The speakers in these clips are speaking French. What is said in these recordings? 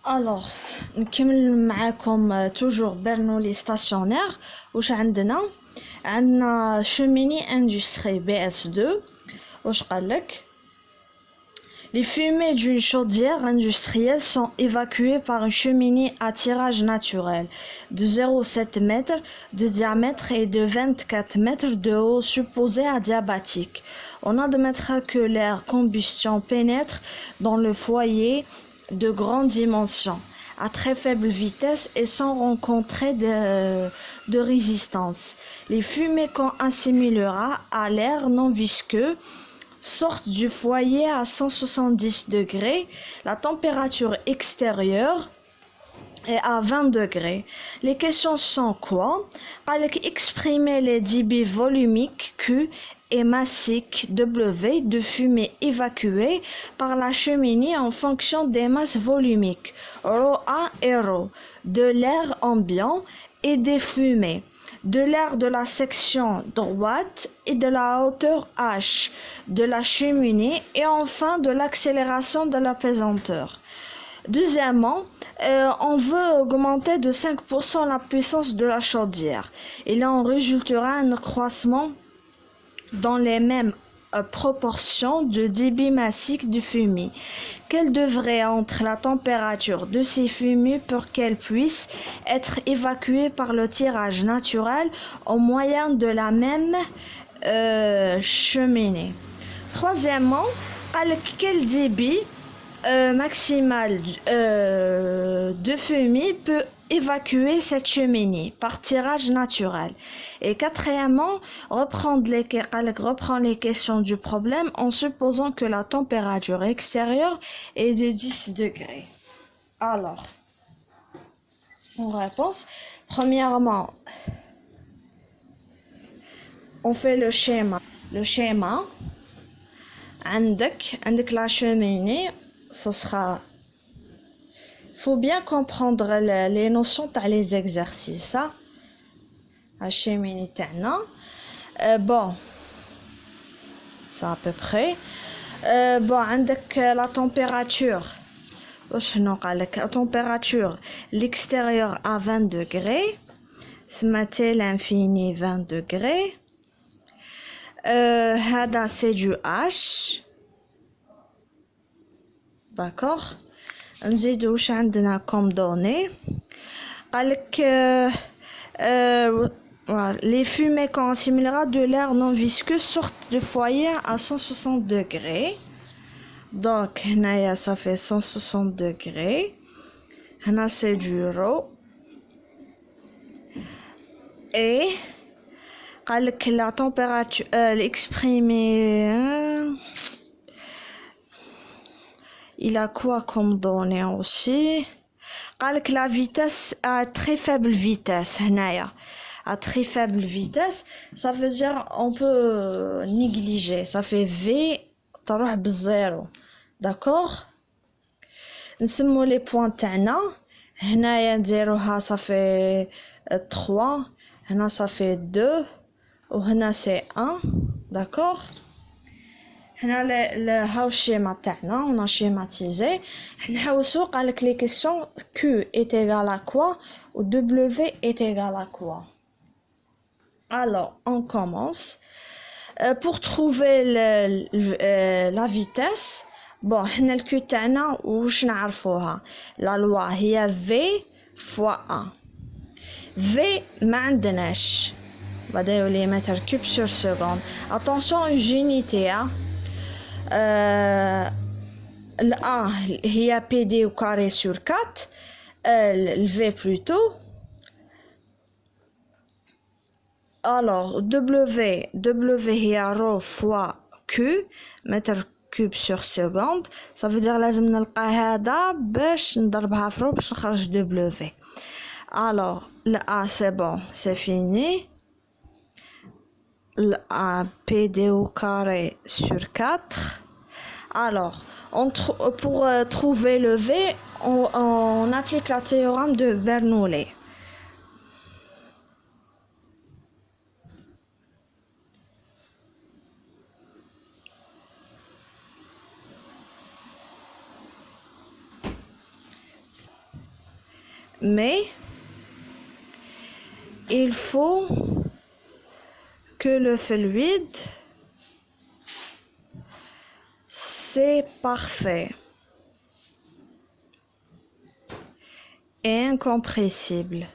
Alors, نكمل معاكم toujours برنولي ستاسيونير. واش عندنا cheminée industrie BS2. واش قالك؟ Les fumées d'une chaudière industrielle sont évacuées par une cheminée à tirage naturel de 0,7 m de diamètre et de 24 m de haut supposé adiabatique. On admettra que l'air combustion pénètre dans le foyer de grande dimension, à très faible vitesse et sans rencontrer de résistance. Les fumées qu'on assimilera à l'air non visqueux sortent du foyer à 170 degrés, la température extérieure est à 20 degrés. Les questions sont quoi? Exprimer les débits volumiques Q et massiques W de fumée évacuée par la cheminée en fonction des masses volumiques ρA et ρ de l'air ambiant et des fumées, de l'air de la section droite et de la hauteur H de la cheminée et enfin de l'accélération de la pesanteur. Deuxièmement, on veut augmenter de 5% la puissance de la chaudière. Il en résultera un accroissement dans les mêmes proportions de débit massique de fumée. Quelle devrait être la température de ces fumées pour qu'elles puissent être évacuées par le tirage naturel au moyen de la même cheminée? Troisièmement, quel débit maximal de fumée peut évacuer cette cheminée par tirage naturel? Et quatrièmement, reprendre les questions du problème en supposant que la température extérieure est de 10 degrés. Alors, on réponse. Premièrement, on fait le schéma. عندك la cheminée, ce sera... faut bien comprendre les notions تاع les exercices. La cheminée تاعنا bon, ça à peu près. Bon, عندك la température. شنو قالك؟ la température l'extérieur à 20 degrés, سمعتي l'infini 20 degrés. هذا c'est du H. D'accord. نزيدو واش عندنا comme données. قالك les fumées qu'on assimilera de l'air non visqueux sortent du foyer à 160 degrés. Donc هنايا ça fait 160 degrés. هنا c'est du ρ. Et قالك la température l'exprimer il a quoi comme données aussi? قالك la vitesse à très faible vitesse هنايا. À très faible vitesse, ça veut dire on peut négliger. Ça fait V تروح بالزيرو. D'accord? نسمو les points تاعنا. هنايا نديروها ça fait 3. هنا ça fait 2. وهنا c'est 1. D'accord? هنا هاو الشيما تاعنا on a schématisé. نحوسو قالك les questions Q est égal à quoi ou W est égal à quoi. Alors on commence. Pour trouver la vitesse, bon حنا الكيو تاعنا واش نعرفوها؟ la loi هي V fois A. V ما عندناش بعدا يولي متر كوب sur seconde. Attention aux unités. ال A هي PD au carré sur 4. Le V plutôt. Alors W هي ρ fois Q متر كوب sur seconde. Ça veut dire لازم نلقى هذا باش نضربها في ρ باش نخرج W. Alors le A c'est bon, c'est fini. Le A PD au carré sur 4. Alors pour trouver le V, on applique la théorème de Bernoulli. mais il faut que le fluide c'est parfait et incompressible.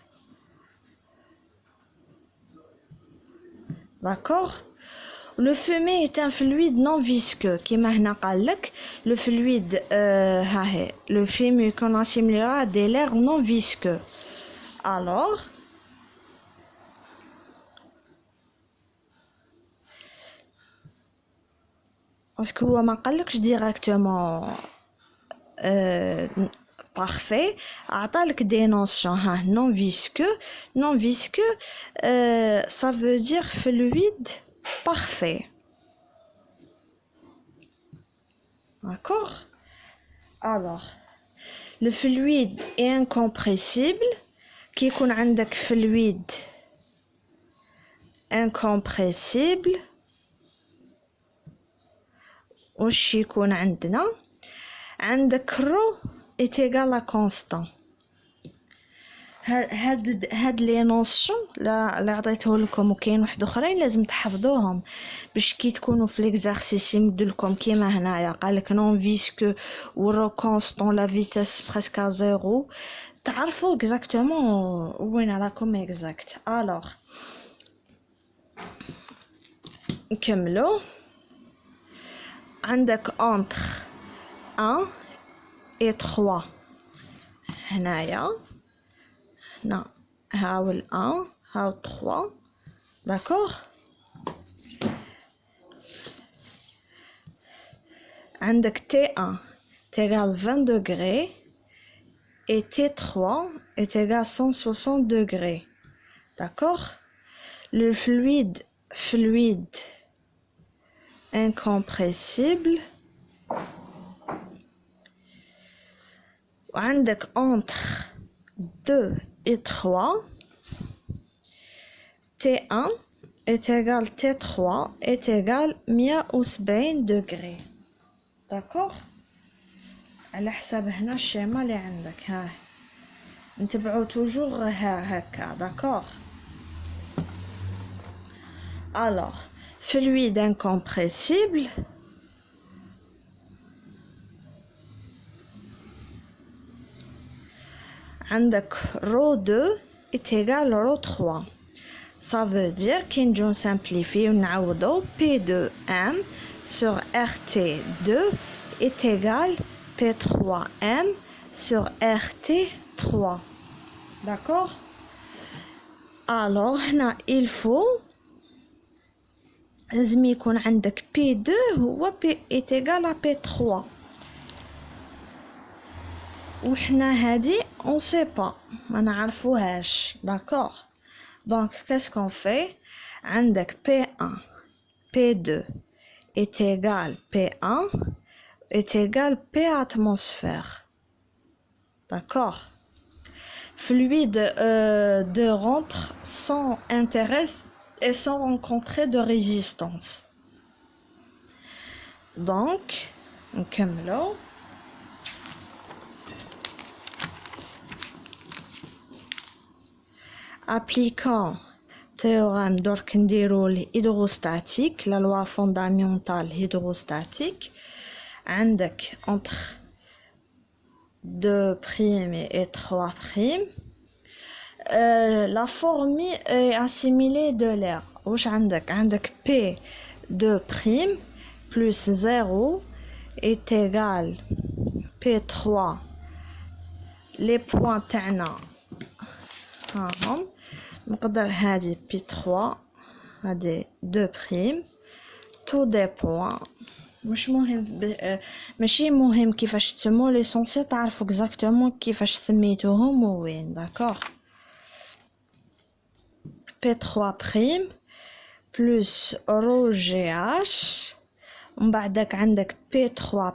D'accord? Le fumé est un fluide non visqueux كيما هنا قال لك le fluide le fumé qu'on assimilera à des l'air non visqueux. Alors parce que هو ما قالكش directement parfait, عطالك des notions non visqueux ça veut dire fluide parfait. D'accord? Alors le fluide est incompressible. كي يكون عندك fluide incompressible واش يكون عندنا عندك رو est égal à constant. هاد لي نوسيون لا عطيته لكم وكاين واحد اخرين لازم تحفظوهم باش كي تكونوا في ليكزارسيس يمد لكم كيما هنايا قالك نون فيسكو و كونستون لا فيتاس بريسك زيرو تعرفوا اكزاكتومون وين راكم اكزاكت. الوغ نكملوا. عندك entre 1 et 3 هنايا هنا هاو ال 1 هاو 3. d'accord. عندك T1 égale 20 degrés et T3 est égal 160 degrés. d'accord. Le fluide incompressible عندك entre 2 et 3 T1 est égal T3 est égal 170 degrés. d'accord. على حساب هنا الشيما اللي عندك ها نتبعو توجور هكا. d'accord. alors fluide incompressible عندك ρ2 est égal ρ3. ça veut dire كي نجو نسامبليفي ونعوضو P2M sur RT2 est égal P3M sur RT3. d'accord. alors هنا il faut لازم يكون عندك P2 هو P est égal à P3 وحنا هادي on sait pas ما نعرفوهاش. d'accord. donc qu'est-ce qu'on fait. عندك P1 P2 est égal P1 est égal P atmosphère. d'accord. fluide de rentre sans intérêt et sans rencontrer de résistance. donc نكملو. appliquant théorème درك نديرو l'hydrostatique la loi fondamentale hydrostatique. عندك entre 2' et 3'. la formule est assimilée de l'air. واش عندك P2' plus 0 est égal P3. les points تاعنا هاهم نقدر هادي P3 هادي 2'. tout dépend مش مهم ماشي مهم كيفاش تسمو ليسونسيال تعرفوا اكزاكتومون كيفاش سميتوهم وين. d'accord. P3' plus ρGH ومن بعدك عندك P3'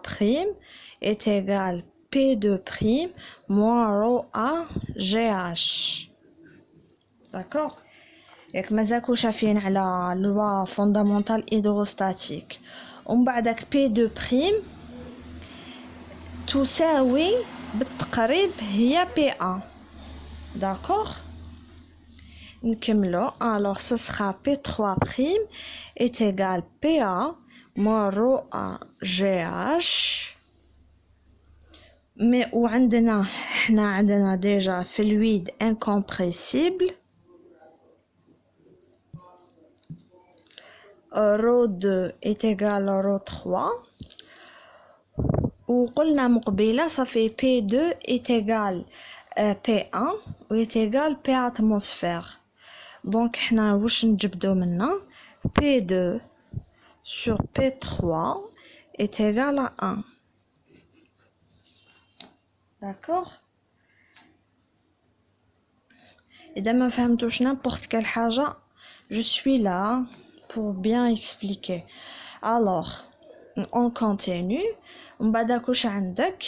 est égal P2' moins ρAGH. d'accord. ياك مازالكم شافين على لوا فوندامونتال هيدروستاتيك. ومن بعدك P2' تساوي بالتقريب هي P1. D'accord? Alors ce sera P3' est égal PA moins rho A GH. Mais où عندنا déjà fluide incompressible rho 2 est égal à rho 3. وقلنا مقبلة ça fait P2 est égal P1 ou est égal P atmosphère. Donc حنا واش نجبدو منا P2 sur P3 est égal à 1. D'accord? إذا ما فهمتوش n'importe quelle حاجة je suis là pour bien expliquer. Alors on continue. ومن بعد واش عندك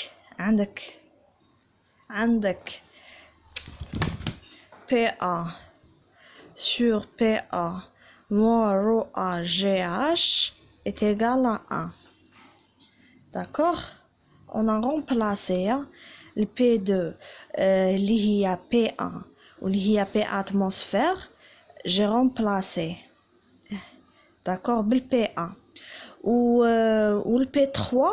PA sur PA moins rho A GH est égal à 1. D'accord? On a remplacé le P2 اللي هي P1 واللي هي P atmosphère. J'ai remplacé. D'accord? بال P1 ou le P3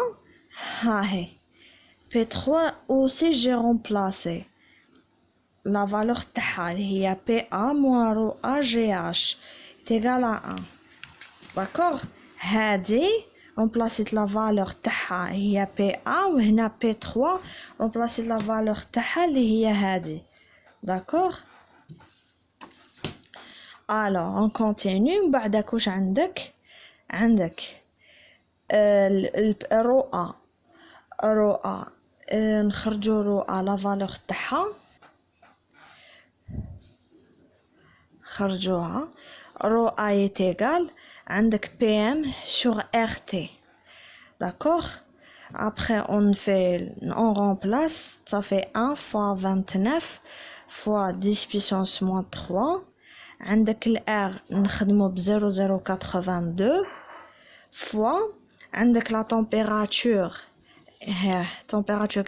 P3 aussi j'ai remplacé la valeur تاعها اللي هي PA moins rho A GH est égal à 1. D'accord? هذه remplacé la valeur تاعها هي PA وهنا P3 remplacé la valeur تاعها اللي هي هذه. D'accord? Alors on continue. بعدك واش عندك رو A نخرجو رو A لا فالور تاعها خرجوها رو A est égal عندك PM sur RT. D'accord? Après on remplace, ça fait 1 fois 29 fois 10 puissance moins 3. عندك R نخدمو ب 0,082 fois عندك la température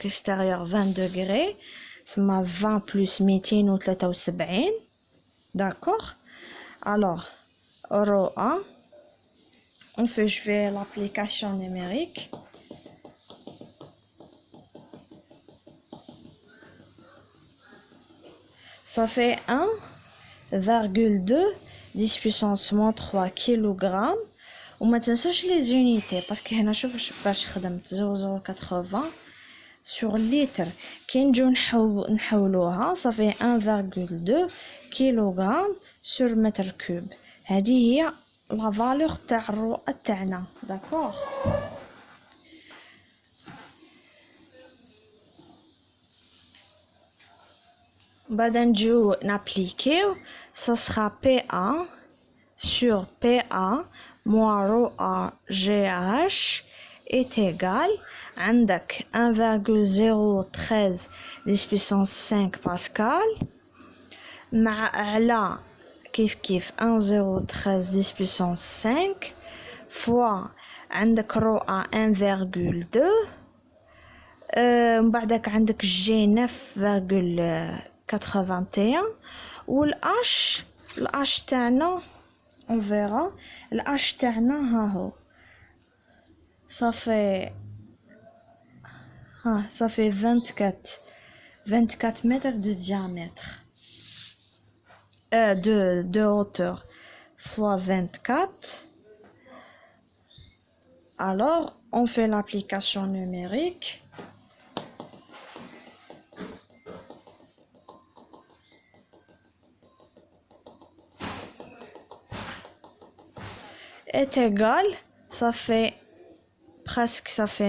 extérieure 20 degrés, c'est 20 plus 273. D'accord? Alors rho A, je vais l'application numérique. Ça fait 1,2 10 puissance moins 3 kg. وما تنساش les unités parce que هنا شوف باش خدمت 0,080 sur litre كي نجيو نحولوها ça fait 1,2 kg sur mètre cube. هذه هي la valeur تاع الرؤى تاعنا. D'accord? بعد نجيو نابليكيو ça sera PA sur PA moins rho A GH est égal عندك 1,013 10 puissance 5 pascal مع أعلى كيف 1,013 10 puissance 5 fois عندك rho A 1,2 بعدك عندك G 9,81 والH تاعنا on verra الH تاعنا ها هو ça fait 24 mètres de diamètre de hauteur fois 24. Alors on fait l'application numérique. Est égal, ça fait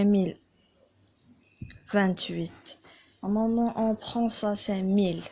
1028. Au moment où on prend ça, c'est 1000.